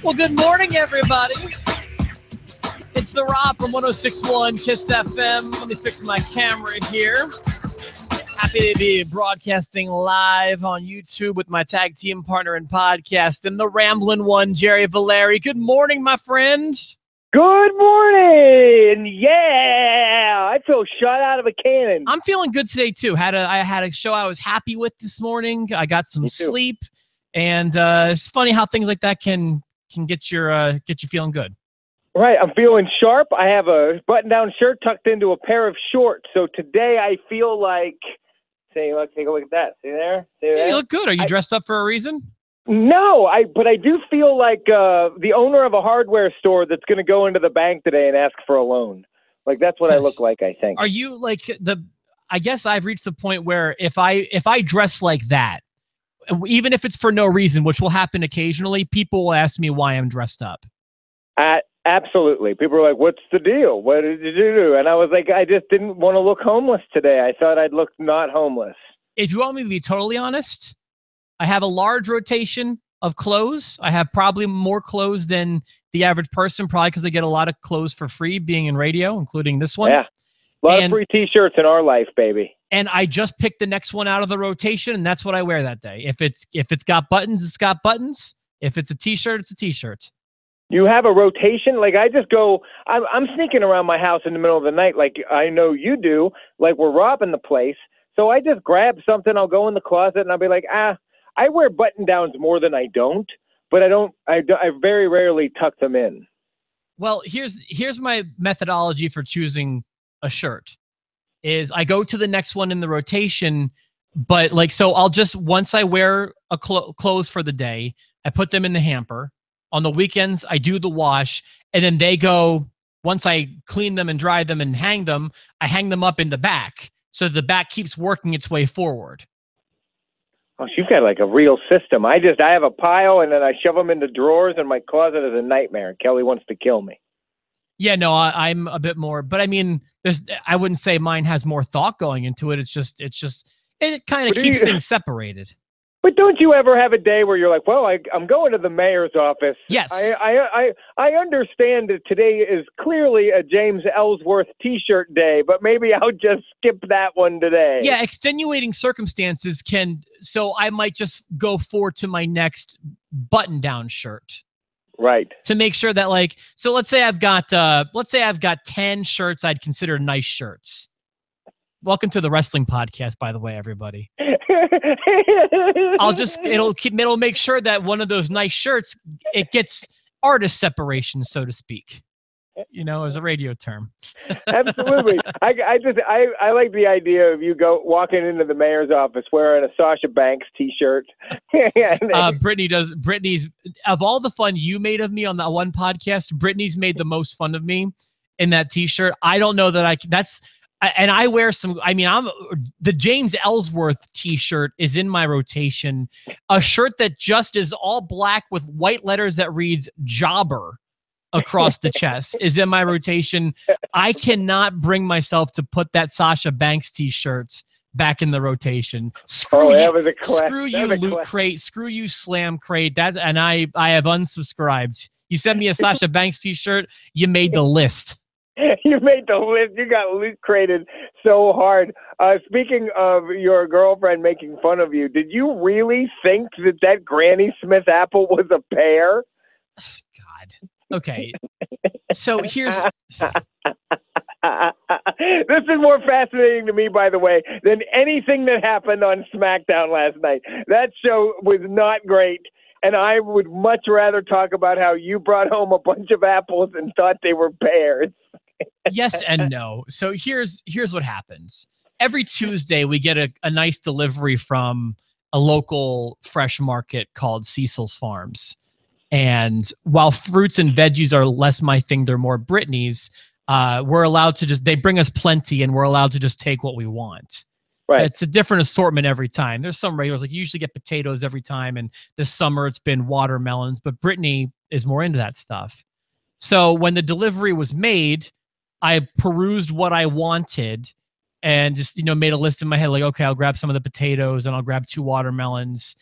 Well, good morning, everybody. It's the Rob from 106.1 Kiss FM. Let me fix my camera here. Happy to be broadcasting live on YouTube with my tag team partner in podcast and the rambling one, Jerry Valeri. Good morning, my friend. Good morning. Yeah, I feel shot out of a cannon. I'm feeling good today too. I had a show I was happy with this morning. I got some sleep, and it's funny how things like that can get you feeling good. Right, I'm feeling sharp. I have a button-down shirt tucked into a pair of shorts. So today I feel like, take a look at that. See there? Yeah, you look good. Are you dressed up for a reason? No, but I do feel like the owner of a hardware store that's going to go into the bank today and ask for a loan. Like, that's what I look like, I think. Are you like I guess I've reached the point where if I dress like that, even if it's for no reason, which will happen occasionally, people will ask me why I'm dressed up. Absolutely. People are like, what's the deal? What did you do? And I was like, I just didn't want to look homeless today. I thought I'd look not homeless. If you want me to be totally honest, I have a large rotation of clothes. I have probably more clothes than the average person, probably because I get a lot of clothes for free being in radio, including this one. Yeah. A lot of free T-shirts in our life, baby. And I just picked the next one out of the rotation, and that's what I wear that day. If it's got buttons, it's got buttons. If it's a T-shirt, it's a T-shirt. You have a rotation? Like, I just go, I'm sneaking around my house in the middle of the night like I know you do, like we're robbing the place. So I just grab something, I'll go in the closet, and I'll be like, I wear button-downs more than I don't, but I very rarely tuck them in. Well, here's my methodology for choosing a shirt. Is I go to the next one in the rotation, but like, so I'll just, once I wear a clothes for the day, I put them in the hamper. On the weekends, I do the wash, and then they go, once I clean them and dry them and hang them, I hang them up in the back, so the back keeps working its way forward. Oh, you've got like a real system. I have a pile, and then I shove them into drawers, and my closet is a nightmare. Kelly wants to kill me. Yeah, no, I'm a bit more, but I mean, I wouldn't say mine has more thought going into it. It kind of keeps things separated. But don't you ever have a day where you're like, well, I'm going to the mayor's office. Yes. I understand that today is clearly a James Ellsworth T-shirt day, but maybe I'll just skip that one today. Yeah, extenuating circumstances so I might just go forward to my next button-down shirt. Right. To make sure that, like, so let's say I've got 10 shirts I'd consider nice shirts. Welcome to the wrestling podcast, by the way, everybody. It'll make sure that one of those nice shirts, it gets artist separation, so to speak. You know, as a radio term. Absolutely. I like the idea of you walking into the mayor's office wearing a Sasha Banks T-shirt. Brittany's of all the fun you made of me on that one podcast, Brittany's made the most fun of me in that T-shirt. I don't know that and I wear some, I mean, the James Ellsworth T-shirt is in my rotation. A shirt that just is all black with white letters that reads jobber across the chest is in my rotation. I cannot bring myself to put that Sasha Banks T-shirt back in the rotation. Screw you, Loot Crate. Screw you, Slam Crate. And I have unsubscribed. You sent me a Sasha Banks T-shirt. You made the list. You made the list. You got Loot Crated so hard. Speaking of your girlfriend making fun of you, did you really think that Granny Smith apple was a pear? God. Okay. So here's... This is more fascinating to me, by the way, than anything that happened on SmackDown last night. That show was not great, and I would much rather talk about how you brought home a bunch of apples and thought they were pears. Yes and no. So here's what happens. Every Tuesday, we get a nice delivery from a local fresh market called Cecil's Farms. And while fruits and veggies are less my thing, they're more Brittany's, we're allowed to they bring us plenty, and we're allowed to just take what we want. Right. It's a different assortment every time. There's some regulars, like you usually get potatoes every time, and this summer it's been watermelons, but Brittany is more into that stuff. So when the delivery was made, I perused what I wanted and just, made a list in my head, like, okay, I'll grab some of the potatoes and I'll grab 2 watermelons.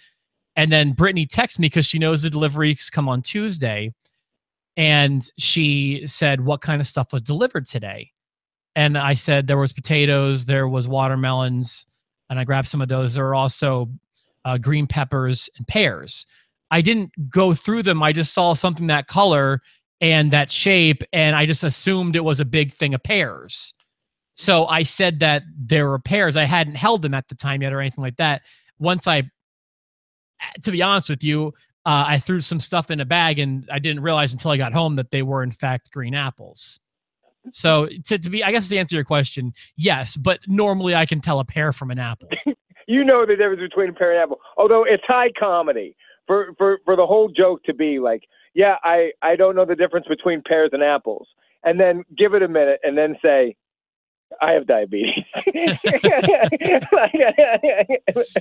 And then Brittany texted me because she knows the deliveries come on Tuesday. And she said, what kind of stuff was delivered today? And I said, there was potatoes, there was watermelons, and I grabbed some of those. There were also green peppers and pears. I didn't go through them. I just saw something that color and that shape, and I just assumed it was a big thing of pears. So I said that there were pears. I hadn't held them at the time yet or anything like that. To be honest with you, I threw some stuff in a bag, and I didn't realize until I got home that they were in fact green apples. So I guess to answer your question, yes, but normally I can tell a pear from an apple. You know the difference between a pear and apple. Although it's high comedy for the whole joke to be like, yeah, I don't know the difference between pears and apples, and then give it a minute and then say, I have diabetes.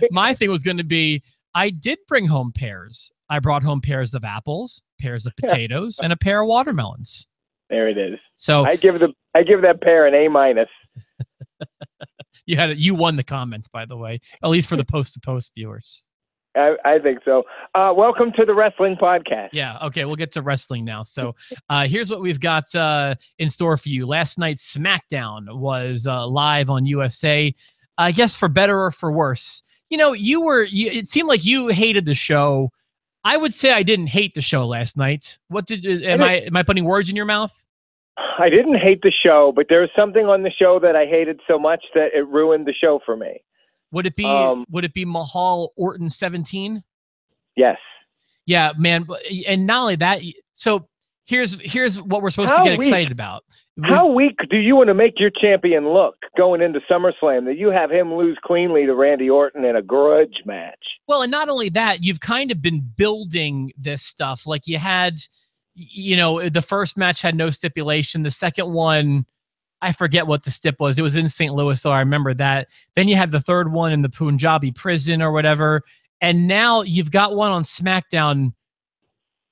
My thing was going to be, I did bring home pears. I brought home pears of apples, pears of potatoes, and a pair of watermelons. There it is. So I give that pear an A-. You won the comments, by the way, at least for the post-to-post viewers. I think so. Welcome to the wrestling podcast. Yeah. Okay. We'll get to wrestling now. So here's what we've got in store for you. Last night's SmackDown was live on USA. I guess for better or for worse. You know, it seemed like you hated the show. I would say I didn't hate the show last night. Am I putting words in your mouth? I didn't hate the show, but there was something on the show that I hated so much that it ruined the show for me. Would it be Mahal Orton 17? Yes. Yeah, man. And not only that, so here's what we're supposed to get excited about. How weak do you want to make your champion look going into SummerSlam that you have him lose cleanly to Randy Orton in a grudge match? Well, and not only that, you've kind of been building this stuff. Like you had, the first match had no stipulation. The second one, I forget what the stip was. It was in St. Louis, so I remember that. Then you had the third one in the Punjabi prison or whatever. And now you've got one on SmackDown,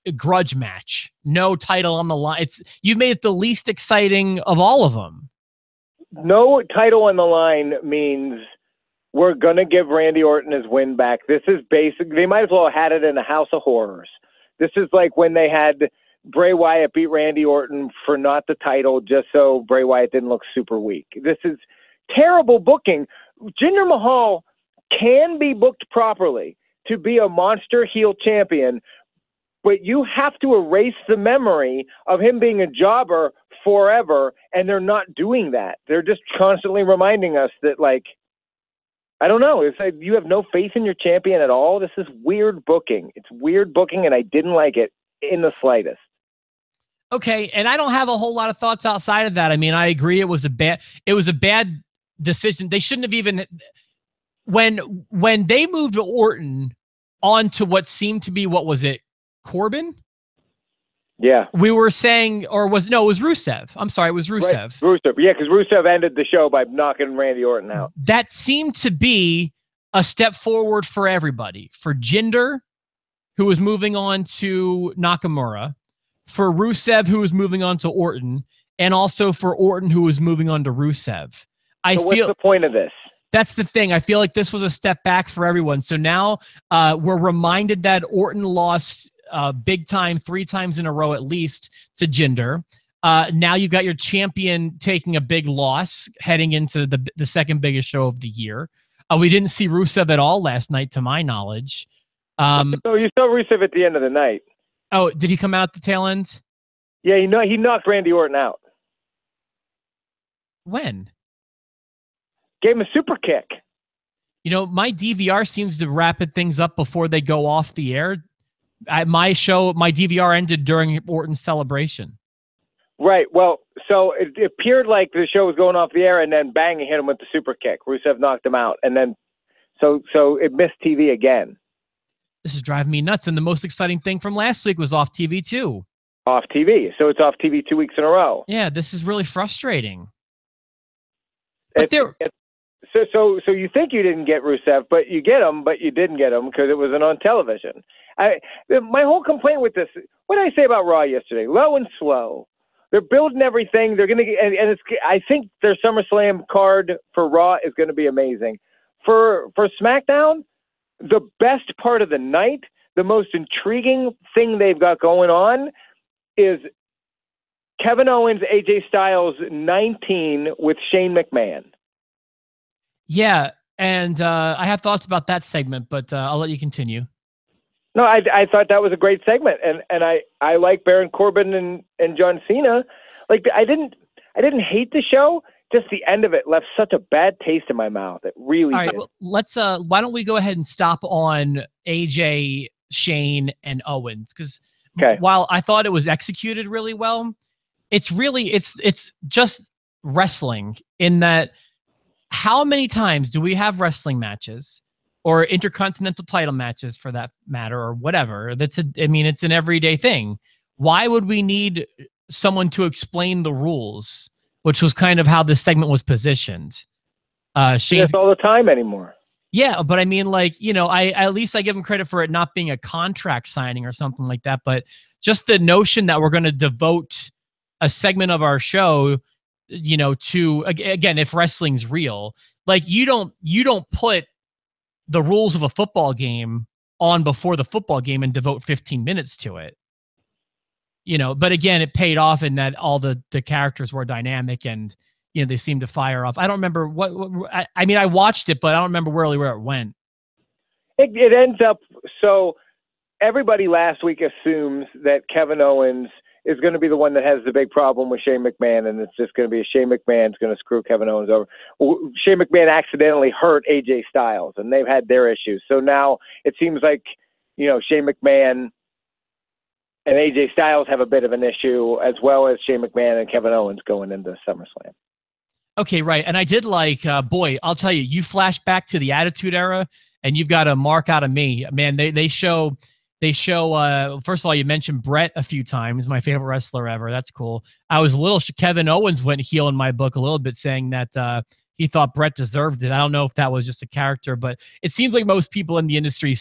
a grudge match. No title on the line. You made it the least exciting of all of them. No title on the line means we're going to give Randy Orton his win back. This is basic. They might as well have had it in a House of Horrors. This is like when they had Bray Wyatt beat Randy Orton for not the title just so Bray Wyatt didn't look super weak. This is terrible booking. Jinder Mahal can be booked properly to be a monster heel champion, but you have to erase the memory of him being a jobber forever, and they're not doing that. They're just constantly reminding us that, like, I don't know. It's like you have no faith in your champion at all. This is weird booking. It's weird booking, and I didn't like it in the slightest. Okay, and I don't have a whole lot of thoughts outside of that. I mean, I agree it was a bad decision. They shouldn't have even when they moved Orton onto what seemed to be, what was it, Corbin? Yeah. We were saying, it was Rusev. I'm sorry, it was Rusev. Right. Rusev, yeah, because Rusev ended the show by knocking Randy Orton out. That seemed to be a step forward for everybody. For Jinder, who was moving on to Nakamura, for Rusev, who was moving on to Orton, and also for Orton, who was moving on to Rusev. What's the point of this? That's the thing. I feel like this was a step back for everyone. So now we're reminded that Orton lost big time 3 times in a row at least to Jinder. Now you've got your champion taking a big loss heading into the second biggest show of the year. We didn't see Rusev at all last night, to my knowledge. So you saw Rusev at the end of the night. Oh, did he come out at the tail end? Yeah, he knocked Randy Orton out. When? Gave him a super kick. My DVR seems to rapid things up before they go off the air. My DVR ended during Orton's celebration. Right. Well, so it appeared like the show was going off the air, and then bang, he hit him with the super kick. Rusev knocked him out, and then so it missed TV again. This is driving me nuts. And the most exciting thing from last week was off TV too. Off TV. So it's off TV 2 weeks in a row. Yeah, this is really frustrating. So you think you didn't get Rusev, but you get him, but you didn't get him because it wasn't on television. My whole complaint with this, what did I say about Raw yesterday? Low and slow. They're building everything. They're going to I think their SummerSlam card for Raw is going to be amazing. For SmackDown, the best part of the night, the most intriguing thing they've got going on is Kevin Owens, AJ Styles 19 with Shane McMahon. Yeah, and I have thoughts about that segment, but I'll let you continue. No, I thought that was a great segment, and I like Baron Corbin and John Cena. Like, I didn't hate the show. Just the end of it left such a bad taste in my mouth. It really did. All right, well, let's why don't we go ahead and stop on AJ, Shane, and Owens, because while I thought it was executed really well, it's just wrestling in that. How many times do we have wrestling matches or intercontinental title matches, for that matter, or whatever? It's an everyday thing. Why would we need someone to explain the rules, which was kind of how this segment was positioned? Shane's all the time anymore. Yeah, but I mean, like, you know, at least I give him credit for it not being a contract signing or something like that. But just the notion that we're going to devote a segment of our show, you know, to, again, if wrestling's real, like, you don't put the rules of a football game on before the football game and devote 15 minutes to it, you know. But again, it paid off in that all the characters were dynamic and, you know, they seemed to fire off. I don't remember I mean, I watched it, but I don't remember really where it went. It ends up, so everybody last week assumes that Kevin Owens is going to be the one that has the big problem with Shane McMahon, and it's just going to be Shane McMahon's going to screw Kevin Owens over. Shane McMahon accidentally hurt AJ Styles, and they've had their issues. So now it seems like, you know, Shane McMahon and AJ Styles have a bit of an issue, as well as Shane McMahon and Kevin Owens going into SummerSlam. Okay, right. And I did like, boy, I'll tell you flash back to the Attitude Era, and you've got a mark out of me. Man, they show, first of all, you mentioned Brett a few times, my favorite wrestler ever. That's cool. I was a little, Kevin Owens went heel in my book a little bit, saying that he thought Brett deserved it. I don't know if that was just a character, but it seems like most people in the industry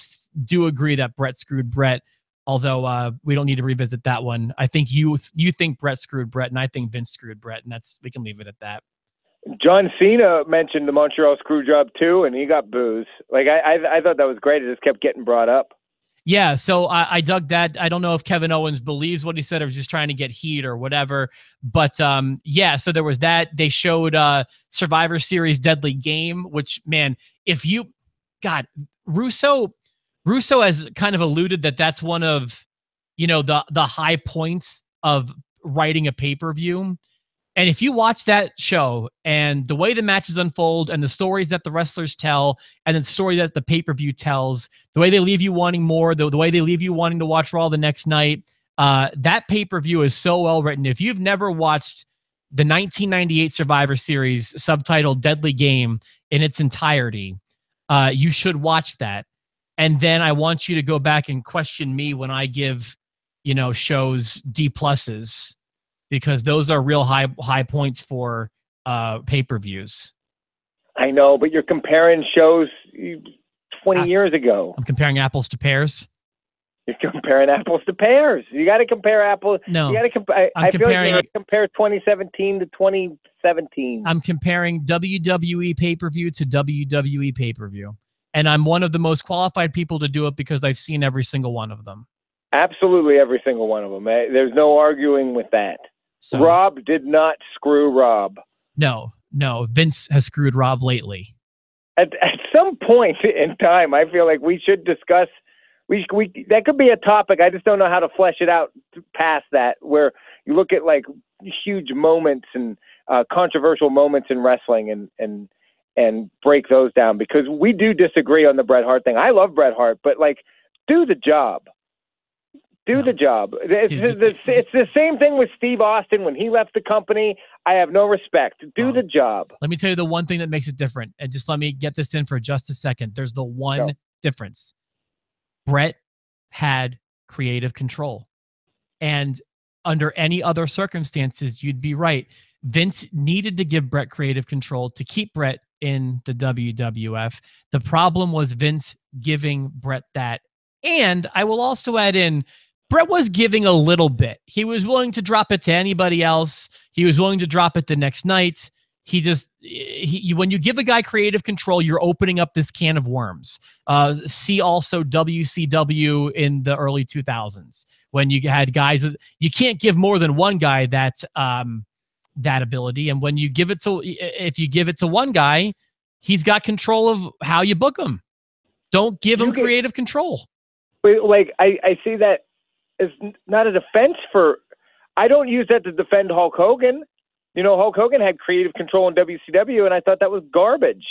do agree that Brett screwed Brett, although we don't need to revisit that one. I think you think Brett screwed Brett, and I think Vince screwed Brett, and we can leave it at that. John Cena mentioned the Montreal Screwjob too, and he got boos. Like, I thought that was great. It just kept getting brought up. Yeah, so I dug that. I don't know if Kevin Owens believes what he said or was just trying to get heat or whatever. But yeah, so there was that. They showed Survivor Series Deadly Game, which, man, Russo has kind of alluded that that's one of, you know, the high points of writing a pay-per-view. And if you watch that show and the way the matches unfold and the stories that the wrestlers tell and the story that the pay-per-view tells, the way they leave you wanting more, the way they leave you wanting to watch Raw the next night, that pay-per-view is so well written. If you've never watched the 1998 Survivor Series subtitled Deadly Game in its entirety, you should watch that. And then I want you to go back and question me when I give, you know, shows D+s. Because those are real high points for pay-per-views. I know, but you're comparing shows 20 years ago. I'm comparing apples to pears. You're comparing apples to pears. You got to compare apples. No, you got to compare. I feel like you got to compare 2017 to 2017. I'm comparing WWE pay-per-view to WWE pay-per-view, and I'm one of the most qualified people to do it because I've seen every single one of them. Absolutely every single one of them. There's no arguing with that. So, Rob did not screw Rob. No. Vince has screwed Rob lately. At some point in time, I feel like we should discuss. That could be a topic. I just don't know how to flesh it out past that. Where you look at like huge moments and controversial moments in wrestling and break those down, because we do disagree on the Bret Hart thing. I love Bret Hart, but like, do the job. The job. It's the same thing with Steve Austin when he left the company. I have no respect. Do the job. Let me tell you the one thing that makes it different, and just let me get this in for just a second. There's the one difference. Bret had creative control, and under any other circumstances, you'd be right. Vince needed to give Bret creative control to keep Bret in the WWF. The problem was Vince giving Bret that, and I will also add in, Bret was giving a little bit. He was willing to drop it to anybody else. He was willing to drop it the next night. When you give a guy creative control, you're opening up this can of worms. See also WCW in the early 2000s when you had guys. You can't give more than one guy that ability, and when you give it to, if you give it to one guy, he's got control of how you book him. Don't give him creative control. Like I see that as not a defense for. I don't use that to defend Hulk Hogan. You know, Hulk Hogan had creative control in WCW, and I thought that was garbage.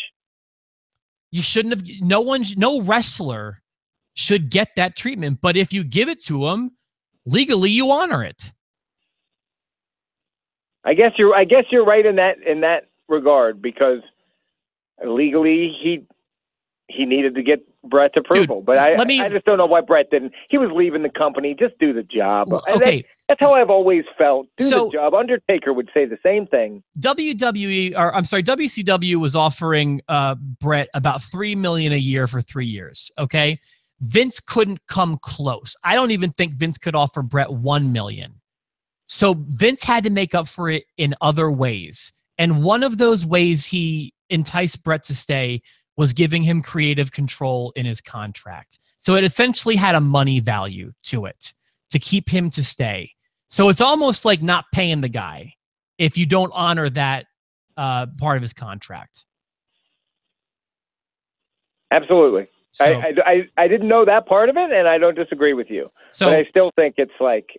You shouldn't have. No wrestler should get that treatment. But if you give it to him, legally, you honor it. I guess you're right in that regard, because legally he needed to get Brett's approval. Dude, but I just don't know why Brett didn't. He was leaving the company. Just do the job. Okay. That's how I've always felt. Do the job. Undertaker would say the same thing. WCW was offering Brett about $3 million a year for 3 years. Okay. Vince couldn't come close. I don't even think Vince could offer Brett $1 million. So Vince had to make up for it in other ways. And one of those ways he enticed Brett to stay was giving him creative control in his contract. So it essentially had a money value to it to keep him to stay. So it's almost like not paying the guy if you don't honor that part of his contract. Absolutely. So, I didn't know that part of it, and I don't disagree with you. So, but I still think it's like,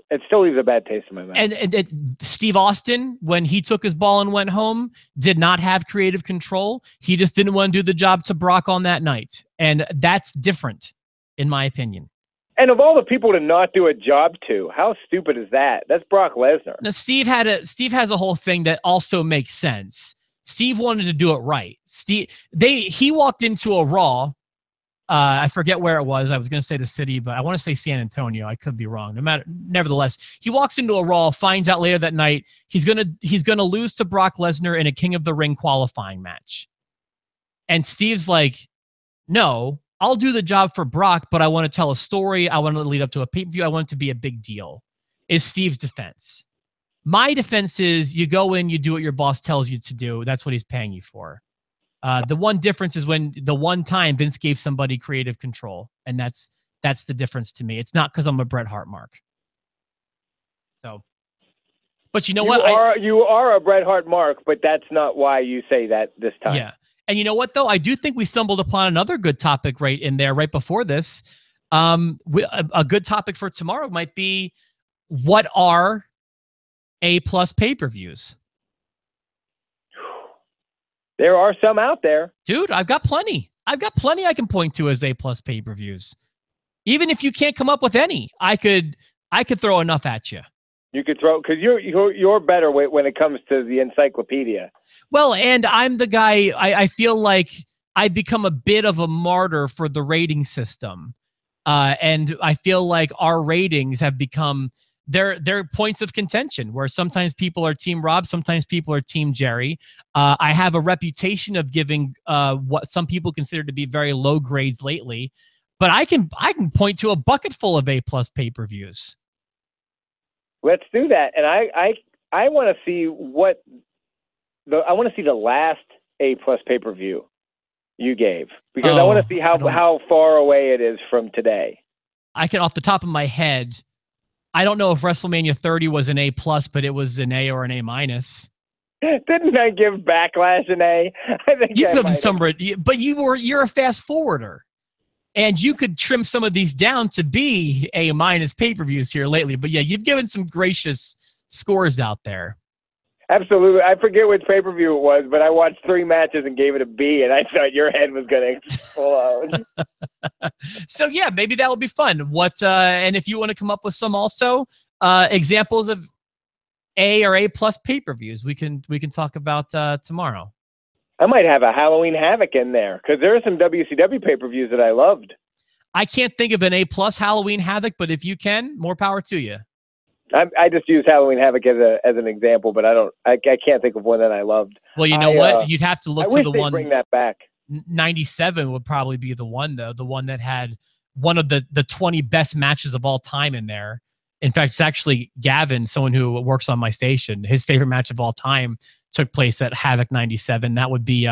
it still leaves a bad taste in my mouth. And Steve Austin, when he took his ball and went home, did not have creative control. He just didn't want to do the job to Brock on that night. And that's different, in my opinion. And of all the people to not do a job to, how stupid is that? That's Brock Lesnar. Now, Steve has a whole thing that also makes sense. Steve wanted to do it right. He walked into a Raw. I forget where it was. I was going to say the city, but I want to say San Antonio. I could be wrong. Nevertheless, he walks into a Raw, finds out later that night he's gonna lose to Brock Lesnar in a King of the Ring qualifying match. And Steve's like, "No, I'll do the job for Brock, but I want to tell a story. I want to lead up to a pay-per-view. I want it to be a big deal," is Steve's defense. My defense is you go in, you do what your boss tells you to do. That's what he's paying you for. The one difference is when the one time Vince gave somebody creative control, and that's the difference to me. It's not because I'm a Bret Hart mark. So, but you know what? You are a Bret Hart mark, but that's not why you say that this time. Yeah. And you know what, though? I do think we stumbled upon another good topic right in there, right before this. A good topic for tomorrow might be, what are A+ pay-per-views? There are some out there. Dude, I've got plenty. I can point to as A+ pay-per-views. Even if you can't come up with any, I could throw enough at you. You could throw, because you're better when it comes to the encyclopedia. Well, and I'm the guy, I feel like I become a bit of a martyr for the rating system. And I feel like our ratings have become, they're points of contention, where sometimes people are Team Rob, sometimes people are Team Jerry. I have a reputation of giving what some people consider to be very low grades lately, but I can point to a bucket full of A+ pay-per-views. Let's do that. And I want to see I want to see the last A+ pay-per-view you gave, because I want to see how far away it is from today. I can, off the top of my head, I don't know if WrestleMania 30 was an A+, but it was an A or an A-. Didn't I give Backlash an A? I think you've given some, but you're a fast forwarder, and you could trim some of these down to be A- pay-per-views here lately. But yeah, you've given some gracious scores out there. Absolutely. I forget which pay-per-view it was, but I watched 3 matches and gave it a B, and I thought your head was going to explode. So yeah, maybe that will be fun. And if you want to come up with some also examples of A or A+ pay-per-views, we can talk about tomorrow. I might have a Halloween Havoc in there, because there are some WCW pay-per-views that I loved. I can't think of an A+ Halloween Havoc, but if you can, more power to you. I just use Halloween Havoc as an example, but I can't think of one that I loved. Well, you know what? You'd have to look to the one. Bring that back. 97 would probably be the one, though. The one that had one of the 20 best matches of all time in there. In fact, it's actually Gavin, someone who works on my station, his favorite match of all time took place at Havoc 97. That would be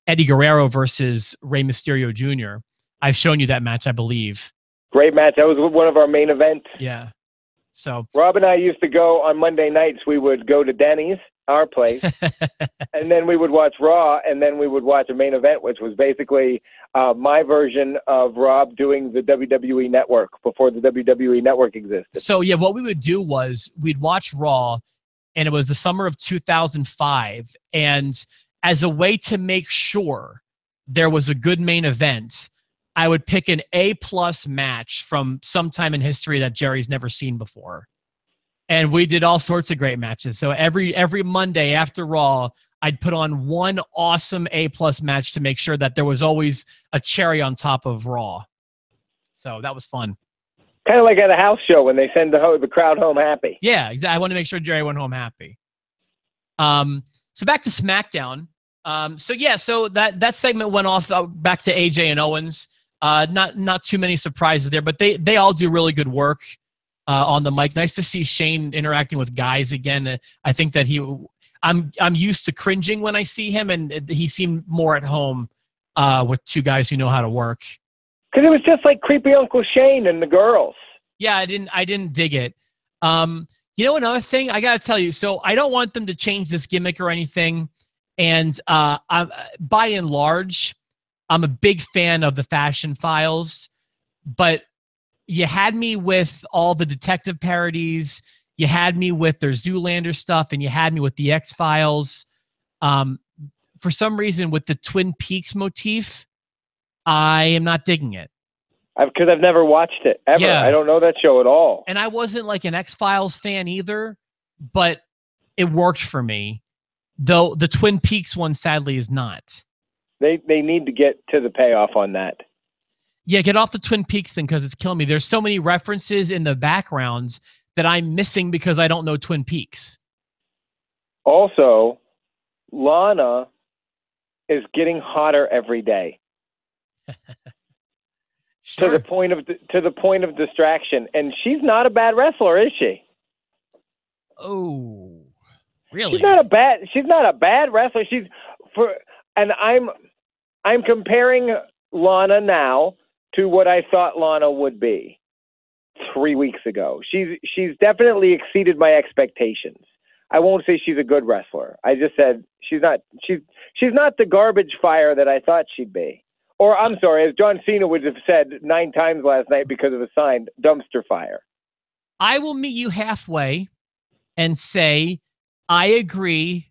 Eddie Guerrero versus Rey Mysterio Jr. I've shown you that match, I believe. Great match. That was one of our main events. Yeah. So Rob and I used to go on Monday nights. We would go to Denny's, our place, and then we would watch Raw, and then we would watch a main event, which was basically my version of Rob doing the WWE Network before the WWE Network existed. So, yeah, what we would do was we'd watch Raw, and it was the summer of 2005, and as a way to make sure there was a good main event, I would pick an A-plus match from some time in history that Jerry's never seen before. And we did all sorts of great matches. So every Monday after Raw, I'd put on one awesome A-plus match to make sure that there was always a cherry on top of Raw. So that was fun. Kind of like at a house show when they send the crowd home happy. Yeah, exactly. I want to make sure Jerry went home happy. So back to SmackDown. So that segment went off back to AJ and Owens. Not too many surprises there, but they all do really good work on the mic. Nice to see Shane interacting with guys again. I think that I'm used to cringing when I see him, and he seemed more at home with two guys who know how to work. Because it was just like creepy Uncle Shane and the girls. Yeah, I didn't dig it. Another thing I gotta tell you. So I don't want them to change this gimmick or anything, and by and large, I'm a big fan of the Fashion Files, but you had me with all the detective parodies. You had me with their Zoolander stuff, and you had me with the X-Files. For some reason, with the Twin Peaks motif, I am not digging it. Because I've never watched it, ever. Yeah. I don't know that show at all. And I wasn't like an X-Files fan either, but it worked for me. Though the Twin Peaks one, sadly, is not. They need to get to the payoff on that. Yeah, get off the Twin Peaks thing because it's killing me. There's so many references in the backgrounds that I'm missing because I don't know Twin Peaks. Also, Lana is getting hotter every day. Sure. To the point of distraction, and she's not a bad wrestler, is she? Oh, really? She's not a bad wrestler. I'm comparing Lana now to what I thought Lana would be 3 weeks ago. She's definitely exceeded my expectations. I won't say she's a good wrestler. I just said she's not the garbage fire that I thought she'd be. Or I'm sorry, as John Cena would have said 9 times last night because of a sign, dumpster fire. I will meet you halfway and say I agree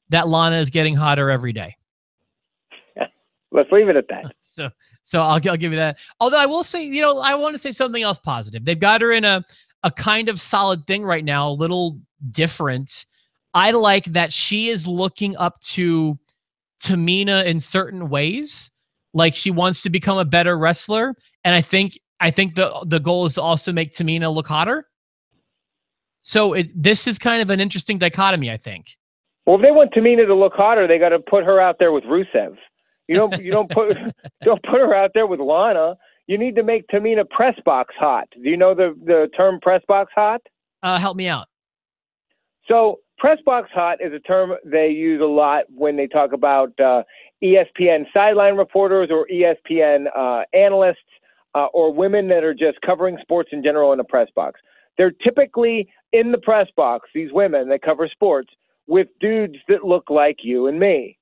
that Lana is getting hotter every day. Let's leave it at that. So I'll give you that. Although I will say, I want to say something else positive. They've got her in a kind of solid thing right now, a little different. I like that she is looking up to Tamina in certain ways. Like she wants to become a better wrestler. And I think the goal is to also make Tamina look hotter. So this is kind of an interesting dichotomy, I think. Well, if they want Tamina to look hotter, they got to put her out there with Rusev. You don't put her out there with Lana. You need to make Tamina press box hot. Do you know the term press box hot? Help me out. So press box hot is a term they use a lot when they talk about ESPN sideline reporters or ESPN analysts or women that are just covering sports in general in a press box. They're typically in the press box, these women that cover sports, with dudes that look like you and me.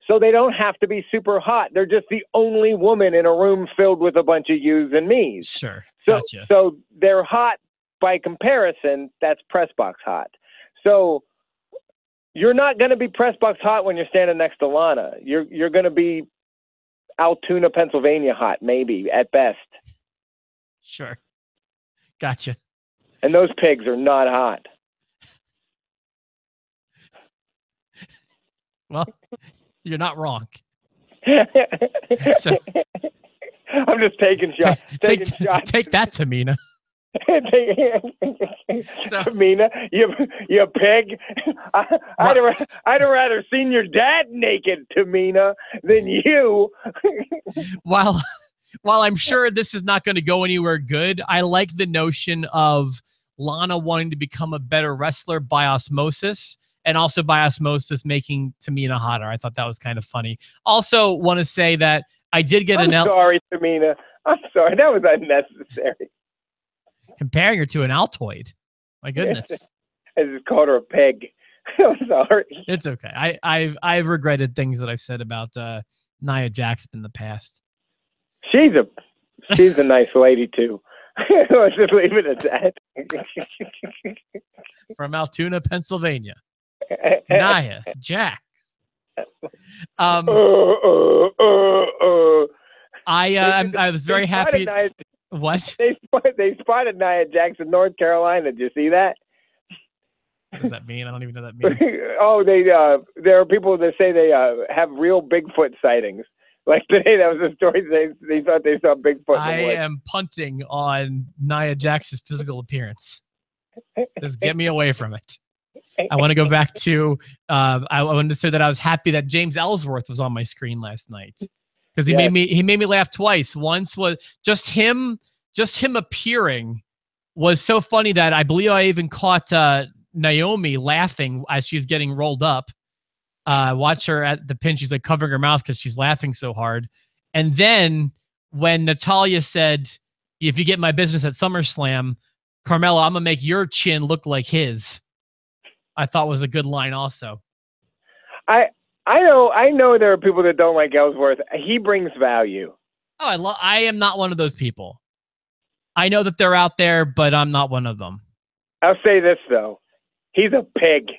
So they don't have to be super hot. They're just the only woman in a room filled with a bunch of yous and me's. Sure. Gotcha. So they're hot by comparison. That's press box hot. So you're not going to be press box hot when you're standing next to Lana. You're going to be Altoona, Pennsylvania hot, maybe at best. Sure. Gotcha. And those pigs are not hot. Well, you're not wrong. So, I'm just taking shots. Take that, Tamina. Tamina, you pig. I'd have rather seen your dad naked, Tamina, than you. While I'm sure this is not going to go anywhere good, I like the notion of Lana wanting to become a better wrestler by osmosis and also by osmosis making Tamina hotter. I thought that was kind of funny. Also want to say that I did get I'm sorry, Tamina. I'm sorry. That was unnecessary. Comparing her to an Altoid. My goodness. I just called her a peg. I'm sorry. It's okay. I've regretted things that I've said about Nia Jax in the past. She's a nice lady too. Let's just leave it at that. From Altoona, Pennsylvania. Nia Jax. I was very happy. What? They spotted Nia Jax in North Carolina. Did you see that? What does that mean? I don't even know what that means. Oh, there are people that say they have real Bigfoot sightings. Like today, that was a story. They thought they saw Bigfoot. I am punting on Nia Jax's physical appearance. Just get me away from it. I want to go back to. I wanted to say that I was happy that James Ellsworth was on my screen last night because he made me laugh twice. Once was just him appearing was so funny that I believe I even caught Naomi laughing as she's getting rolled up. Watch her at the pin. She's like covering her mouth because she's laughing so hard. And then when Natalya said, "If you get my business at SummerSlam, Carmella, I'm gonna make your chin look like his," I thought was a good line. Also, I know there are people that don't like Ellsworth. He brings value. Oh, I am not one of those people. I know that they're out there, but I'm not one of them. I'll say this though. He's a pig.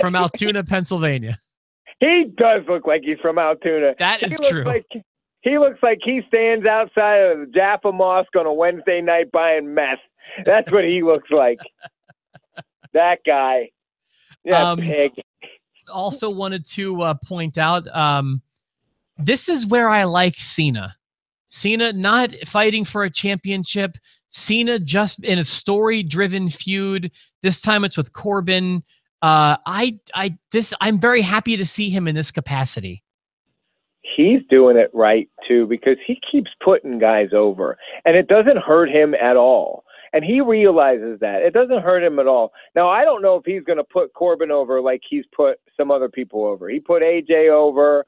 From Altoona, Pennsylvania. He does look like he's from Altoona. That is true. He looks like he stands outside of the Jaffa Mosque on a Wednesday night buying meth. That's what he looks like. That guy. Yeah, pig. Also wanted to point out, this is where I like Cena. Cena not fighting for a championship. Cena just in a story-driven feud. This time it's with Corbin. I'm very happy to see him in this capacity. He's doing it right too because he keeps putting guys over, and it doesn't hurt him at all. And he realizes that it doesn't hurt him at all. Now I don't know if he's going to put Corbin over like he's put some other people over. He put AJ over.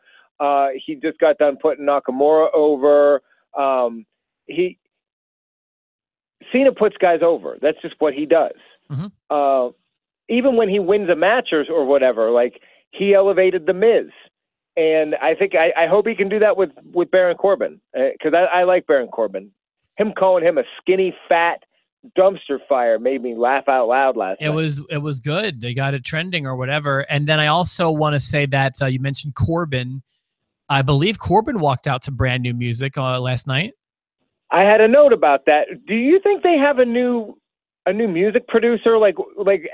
He just got done putting Nakamura over. Cena puts guys over. That's just what he does. Mm-hmm. Even when he wins a match or whatever, like he elevated The Miz. And I think I hope he can do that with Baron Corbin because I like Baron Corbin. Him calling him a skinny, fat dumpster fire made me laugh out loud last night. It was good. They got it trending or whatever. And then I also want to say that you mentioned Corbin. I believe Corbin walked out to brand new music last night. I had a note about that. Do you think they have a new music producer? Like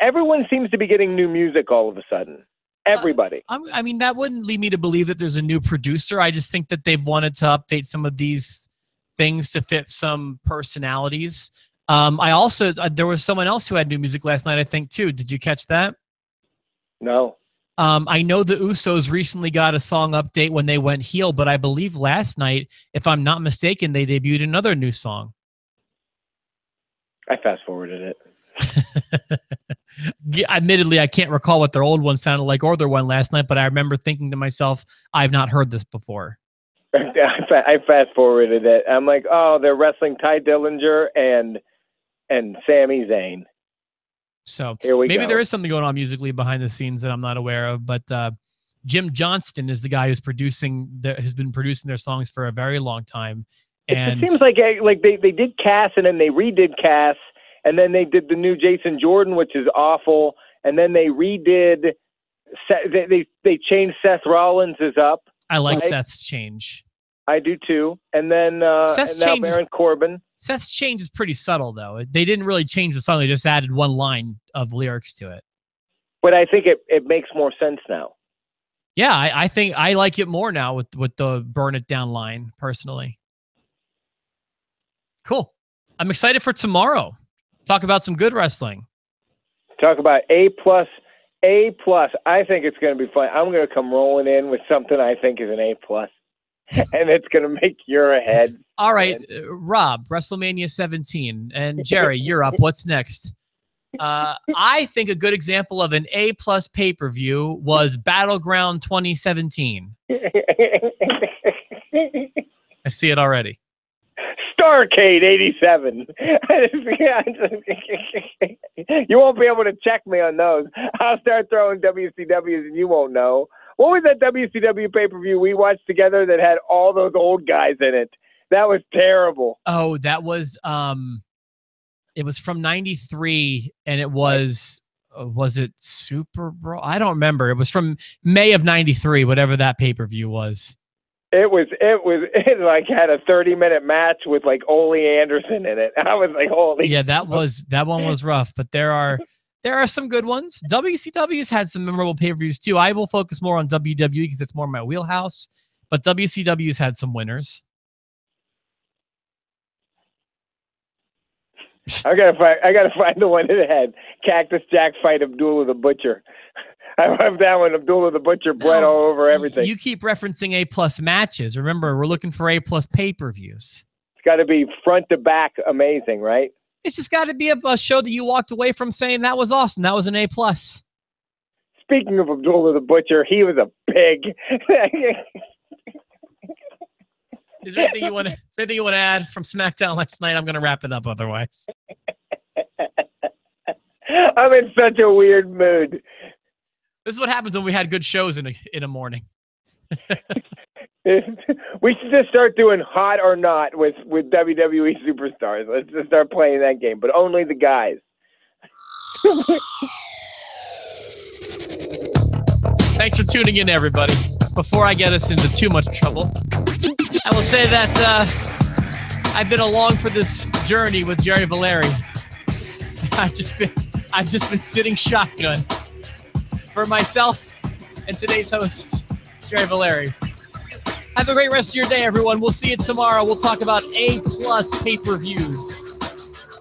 everyone seems to be getting new music all of a sudden. Everybody. I mean, that wouldn't lead me to believe that there's a new producer. I just think that they've wanted to update some of these things to fit some personalities. I also there was someone else who had new music last night, I think, too. Did you catch that? No. I know the Usos recently got a song update when they went heel, but I believe last night, if I'm not mistaken, they debuted another new song. I fast-forwarded it. Admittedly, I can't recall what their old one sounded like or their one last night, but I remember thinking to myself, I've not heard this before. I fast-forwarded it. I'm like, oh, they're wrestling Ty Dillinger and Sami Zayn. So maybe there is something going on musically behind the scenes that I'm not aware of, but Jim Johnston is the guy who's been producing their songs for a very long time. And it seems like they did Cass and then they redid Cass and then they did the new Jason Jordan, which is awful. And then they redid, they changed Seth Rollins is up. I like Seth's change. I do too. And then now Baron Corbin. Seth's change is pretty subtle, though. They didn't really change the song. They just added one line of lyrics to it. But I think it makes more sense now. Yeah, I think I like it more now with the burn it down line, personally. Cool. I'm excited for tomorrow. Talk about some good wrestling. Talk about A+. I think it's going to be fun. I'm going to come rolling in with something I think is an A+. and it's going to make your head. All right, Rob, WrestleMania 17. And Jerry, you're up. What's next? I think a good example of an A+ pay-per-view was Battleground 2017. I see it already. Starcade 87. You won't be able to check me on those. I'll start throwing WCWs and you won't know. What was that WCW pay-per-view we watched together that had all those old guys in it? That was terrible. Oh, that was it was from 93 and it was it Super Bro? I don't remember. It was from May of 93, whatever that pay-per-view was. It like had a 30-minute match with like Ole Anderson in it. I was like, holy. Yeah, that one was rough, but there are some good ones. WCW's had some memorable pay-per-views too. I will focus more on WWE because it's more my wheelhouse, but WCW's had some winners. I gotta find the one that had Cactus Jack fight Abdullah the Butcher. I love that one. Abdullah the Butcher bled all over everything. You keep referencing A+ matches. Remember, we're looking for A+ pay-per-views. It's got to be front to back amazing, right? It's just got to be a show that you walked away from saying that was awesome. That was an A+. Speaking of Abdullah the Butcher, he was a pig. Is there anything you want to add from SmackDown last night? I'm going to wrap it up otherwise. I'm in such a weird mood. This is what happens when we had good shows in a morning. We should just start doing hot or not with WWE superstars. Let's just start playing that game, but only the guys. Thanks for tuning in, everybody. Before I get us into too much trouble, I will say that I've been along for this journey with Jerry Valeri. I've just been sitting shotgun for myself and today's host, Jerry Valeri. Have a great rest of your day, everyone. We'll see you tomorrow. We'll talk about A+ pay-per-views.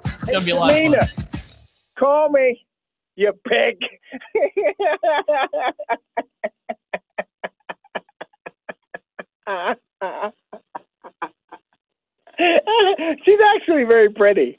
It's going to be a lot of fun. Call me, you pig. She's actually very pretty.